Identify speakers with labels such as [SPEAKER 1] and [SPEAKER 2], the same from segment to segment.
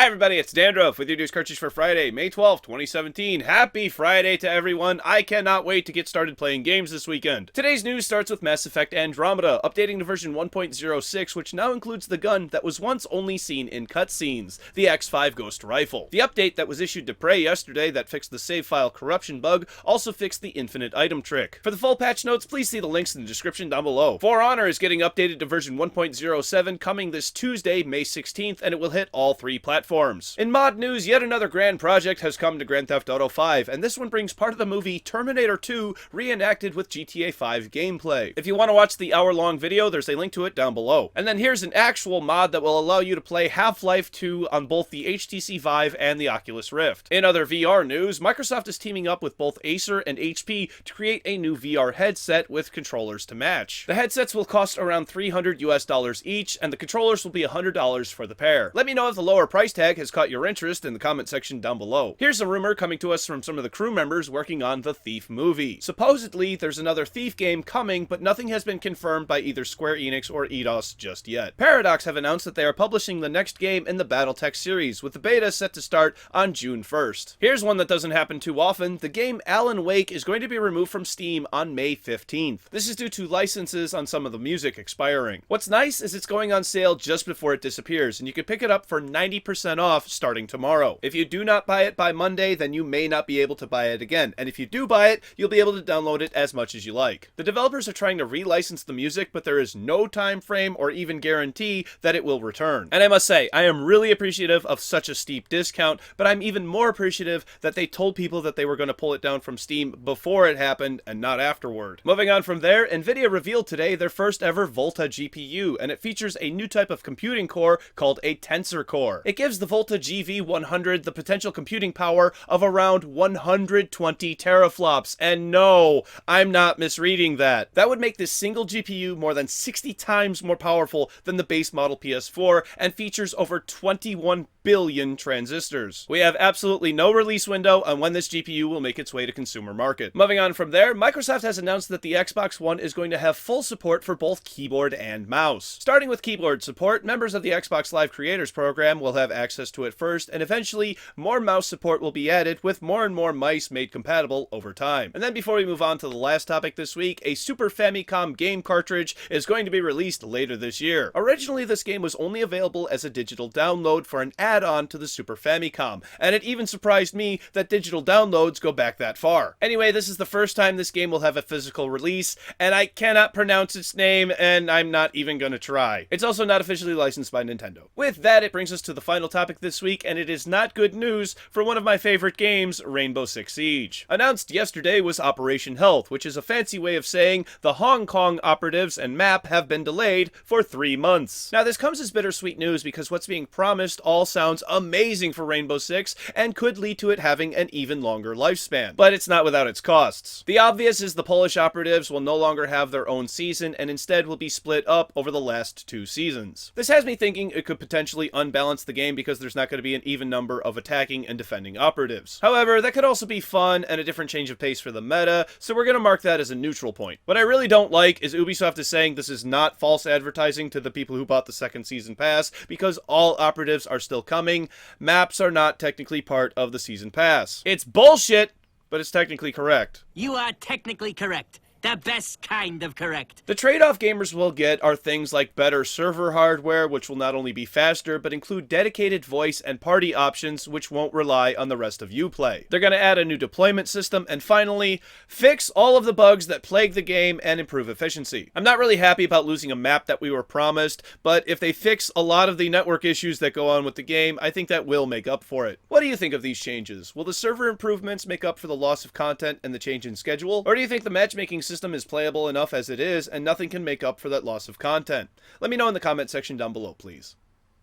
[SPEAKER 1] Hi everybody, it's Dandruff with your news Cartridge for Friday, May 12th, 2017. Happy Friday to everyone. I cannot wait to get started playing games this weekend. Today's news starts with Mass Effect Andromeda, updating to version 1.06, which now includes the gun that was once only seen in cutscenes, the X5 Ghost Rifle. The update that was issued to Prey yesterday that fixed the save file corruption bug also fixed the infinite item trick. For the full patch notes, please see the links in the description down below. For Honor is getting updated to version 1.07 coming this Tuesday, May 16th, and it will hit all three platforms. In mod news, yet another grand project has come to Grand Theft Auto 5, and this one brings part of the movie Terminator 2 reenacted with GTA 5 gameplay. If you want to watch the hour-long video, there's a link to it down below. And then here's an actual mod that will allow you to play Half-Life 2 on both the HTC Vive and the Oculus Rift. In other VR news, Microsoft is teaming up with both Acer and HP to create a new VR headset with controllers to match. The headsets will cost around $300 each, and the controllers will be $100 for the pair. Let me know if the lower price tag has caught your interest in the comment section down below. Here's a rumor coming to us from some of the crew members working on the Thief movie. Supposedly, there's another Thief game coming, but nothing has been confirmed by either Square Enix or Eidos just yet. Paradox have announced that they are publishing the next game in the Battletech series, with the beta set to start on June 1st. Here's one that doesn't happen too often. The game Alan Wake is going to be removed from Steam on May 15th. This is due to licenses on some of the music expiring. What's nice is it's going on sale just before it disappears, and you can pick it up for 90% off starting tomorrow. If you do not buy it by Monday, then you may not be able to buy it again, and if you do buy it, you'll be able to download it as much as you like. The developers are trying to relicense the music, but there is no time frame or even guarantee that it will return. And I must say, I am really appreciative of such a steep discount, but I'm even more appreciative that they told people that they were going to pull it down from Steam before it happened and not afterward. Moving on from there, Nvidia revealed today their first ever Volta GPU, and it features a new type of computing core called a Tensor Core. It gives the Volta GV100 the potential computing power of around 120 teraflops, and no, I'm not misreading that. That would make this single GPU more than 60 times more powerful than the base model PS4 and features over 21 billion transistors. We have absolutely no release window on when this GPU will make its way to consumer market. Moving on from there, Microsoft has announced that the Xbox One is going to have full support for both keyboard and mouse. Starting with keyboard support, members of the Xbox Live Creators Program will have access to it first, and eventually more mouse support will be added with more and more mice made compatible over time. And then before we move on to the last topic this week, a Super Famicom game cartridge is going to be released later this year. Originally, this game was only available as a digital download for an add-on to the Super Famicom, and it even surprised me that digital downloads go back that far. Anyway, this is the first time this game will have a physical release, and I cannot pronounce its name, and I'm not even gonna try. It's also not officially licensed by Nintendo. With that, it brings us to the final topic this week, and it is not good news for one of my favorite games, Rainbow Six Siege. Announced yesterday was Operation Health, which is a fancy way of saying the Hong Kong operatives and map have been delayed for 3 months. Now, this comes as bittersweet news because what's being promised all sounds amazing for Rainbow Six and could lead to it having an even longer lifespan. But it's not without its costs. The obvious is the Polish operatives will no longer have their own season and instead will be split up over the last 2 seasons. This has me thinking it could potentially unbalance the game because there's not going to be an even number of attacking and defending operatives. However, that could also be fun and a different change of pace for the meta, so we're going to mark that as a neutral point. What I really don't like is Ubisoft is saying this is not false advertising to the people who bought the second season pass because all operatives are still coming. Maps are not technically part of the season pass. It's bullshit, but it's technically correct.
[SPEAKER 2] You are technically correct. The best kind of correct.
[SPEAKER 1] The trade-off gamers will get are things like better server hardware, which will not only be faster, but include dedicated voice and party options, which won't rely on the rest of Uplay. They're going to add a new deployment system, and finally, fix all of the bugs that plague the game and improve efficiency. I'm not really happy about losing a map that we were promised, but if they fix a lot of the network issues that go on with the game, I think that will make up for it. What do you think of these changes? Will the server improvements make up for the loss of content and the change in schedule? Or do you think the matchmaking system is playable enough as it is and nothing can make up for that loss of content? Let me know in the comment section down below, please.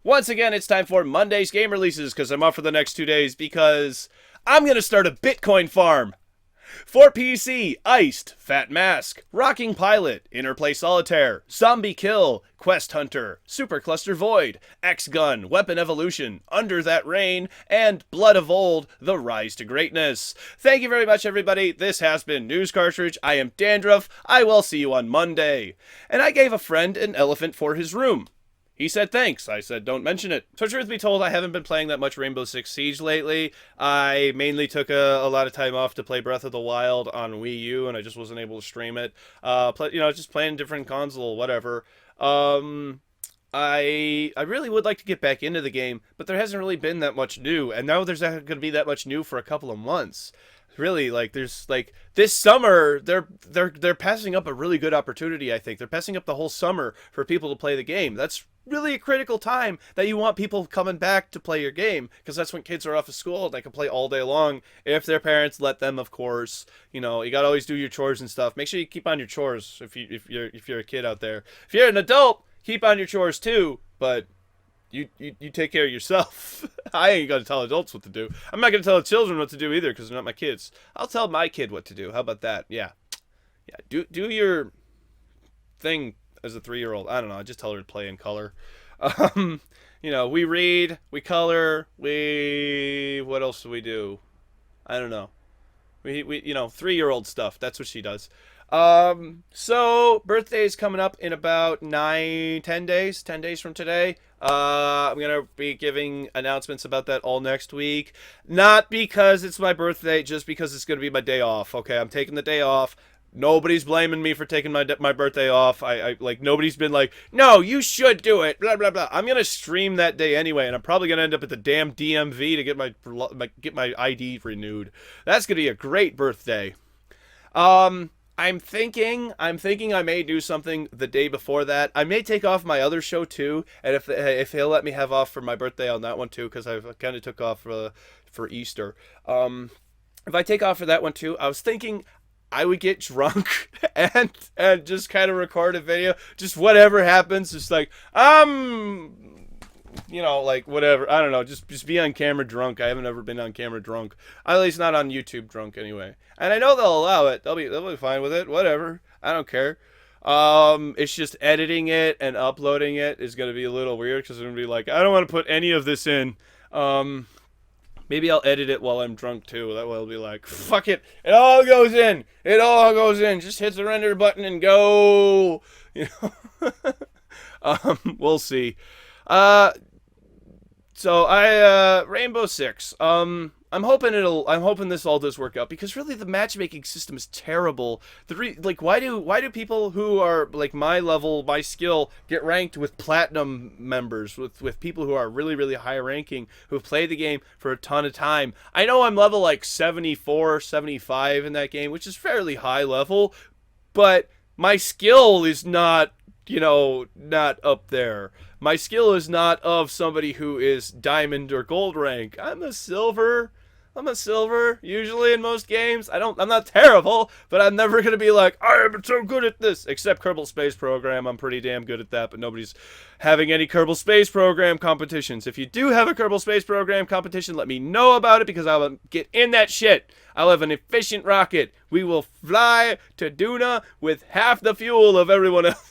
[SPEAKER 1] Once again, it's time for Monday's game releases because I'm off for the next 2 days because I'm going to start a Bitcoin farm. For PC, Iced, Fat Mask, Rocking Pilot, Interplay Solitaire, Zombie Kill, Quest Hunter, Supercluster Void, X-Gun, Weapon Evolution, Under That Rain, and Blood of Old, The Rise to Greatness. Thank you very much, everybody. This has been News Cartridge. I am Dandruff. I will see you on Monday. And I gave a friend an elephant for his room. He said thanks. I said don't mention it. So truth be told, I haven't been playing that much Rainbow Six Siege lately. I mainly took a lot of time off to play Breath of the Wild on Wii U, and I just wasn't able to stream it. Just playing different console, whatever. I really would like to get back into the game, but there hasn't really been that much new, and now there's not going to be that much new for a couple of months. Really, there's this summer they're passing up a really good opportunity. I think they're passing up the whole summer for people to play the game. That's really a critical time that you want people coming back to play your game, because that's when kids are off of school and they can play all day long if their parents let them, of course. You gotta always do your chores and stuff. Make sure you keep on your chores if you're a kid out there. If you're an adult, keep on your chores too, but you take care of yourself. I ain't gonna tell adults what to do. I'm not gonna tell children what to do either, because they're not my kids. I'll tell my kid what to do. How about that? Yeah. Do your thing as a 3-year-old. I don't know. I just tell her to play in color. We read, we color, what else do we do? I don't know. We 3-year-old stuff. That's what she does. So birthday is coming up in about 10 days from today. I'm going to be giving announcements about that all next week. Not because it's my birthday, just because it's going to be my day off. Okay. I'm taking the day off. Nobody's blaming me for taking my birthday off. Nobody's been like, no, you should do it, blah, blah, blah. I'm going to stream that day anyway, and I'm probably going to end up at the damn DMV to get my ID renewed. That's going to be a great birthday. I'm thinking I may do something the day before that. I may take off my other show too, and if he'll let me have off for my birthday on that one too, because I kind of took off for Easter. If I take off for that one too, I was thinking I would get drunk and just kind of record a video, just whatever happens, just whatever. I don't know, just be on camera drunk. I haven't ever been on camera drunk, at least not on YouTube drunk anyway. And I know they'll allow it. They'll be fine with it. Whatever. I don't care. It's just editing it and uploading it is going to be a little weird, because I'm going to be like, I don't want to put any of this in. Maybe I'll edit it while I'm drunk too. That way I'll be like, fuck it. It all goes in. Just hit the render button and go. We'll see. Rainbow Six. I'm hoping this all does work out, because really the matchmaking system is terrible. Why do people who are like my level, my skill, get ranked with platinum members, with people who are really, really high ranking, who have played the game for a ton of time? I know I'm level 74, 75 in that game, which is fairly high level, but my skill is not up there. My skill is not of somebody who is diamond or gold rank. I'm a silver usually in most games. I'm not terrible, but I'm never going to be like, I am so good at this. Except Kerbal Space Program, I'm pretty damn good at that, but nobody's having any Kerbal Space Program competitions. If you do have a Kerbal Space Program competition, let me know about it, because I will get in that shit. I'll have an efficient rocket. We will fly to Duna with half the fuel of everyone else.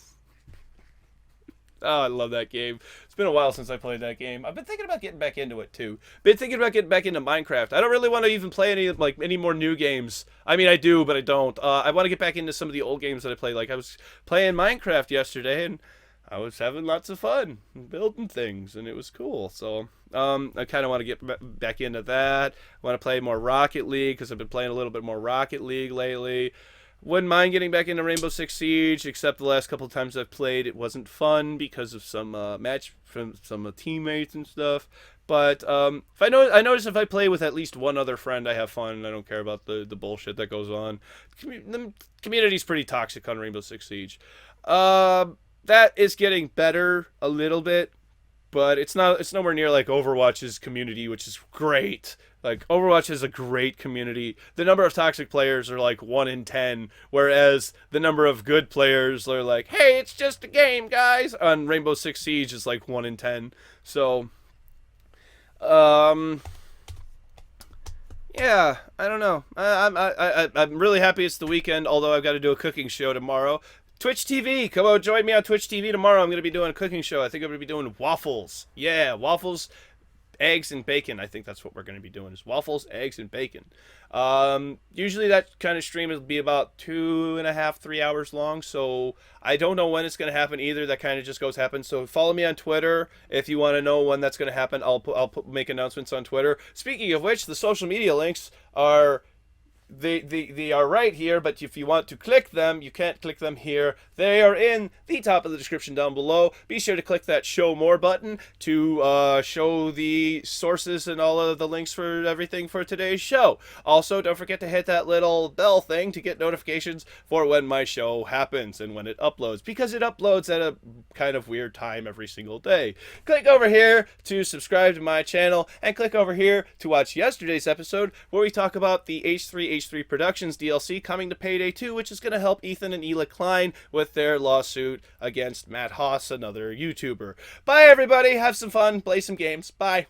[SPEAKER 1] Oh, I love that game. It's been a while since I played that game. I've been thinking about getting back into it too. Been thinking about getting back into Minecraft. I don't really want to even play any more new games. I mean, I do, but I don't. I want to get back into some of the old games that I play. Like, I was playing Minecraft yesterday, and I was having lots of fun building things, and it was cool. So I kind of want to get back into that. I want to play more Rocket League, because I've been playing a little bit more Rocket League lately. Wouldn't mind getting back into Rainbow Six Siege, except the last couple of times I've played, it wasn't fun because of some match from some teammates and stuff. But I notice if I play with at least one other friend, I have fun. I don't care about the bullshit that goes on. The community's pretty toxic on Rainbow Six Siege. That is getting better a little bit, but it's nowhere near like Overwatch's community, which is great. Like, Overwatch is a great community. The number of toxic players are like 1 in 10, whereas the number of good players are like, hey, it's just a game, guys. On Rainbow Six Siege is like 1 in 10. So, yeah, I don't know. I'm really happy it's the weekend, although I've got to do a cooking show tomorrow. Twitch TV, come out, join me on Twitch TV tomorrow. I'm going to be doing a cooking show. I think I'm going to be doing waffles. Yeah, waffles eggs and bacon. I think that's what we're going to be doing, is waffles, eggs, and bacon. Usually that kind of stream will be about 2.5, 3 hours long, so I don't know when it's going to happen either. That kind of just goes happen. So follow me on Twitter if you want to know when that's going to happen. I'll make announcements on Twitter. Speaking of which, the social media links are... They are right here, but if you want to click them, you can't click them here. They are in the top of the description down below. Be sure to click that show more button to show the sources and all of the links for everything for today's show. Also, don't forget to hit that little bell thing to get notifications for when my show happens and when it uploads, because it uploads at a kind of weird time every single day. Click over here to subscribe to my channel, and click over here to watch yesterday's episode where we talk about the H3 Productions DLC coming to Payday 2, which is going to help Ethan and Ela Klein with their lawsuit against Matt Haas, another YouTuber. Bye, everybody. Have some fun. Play some games. Bye.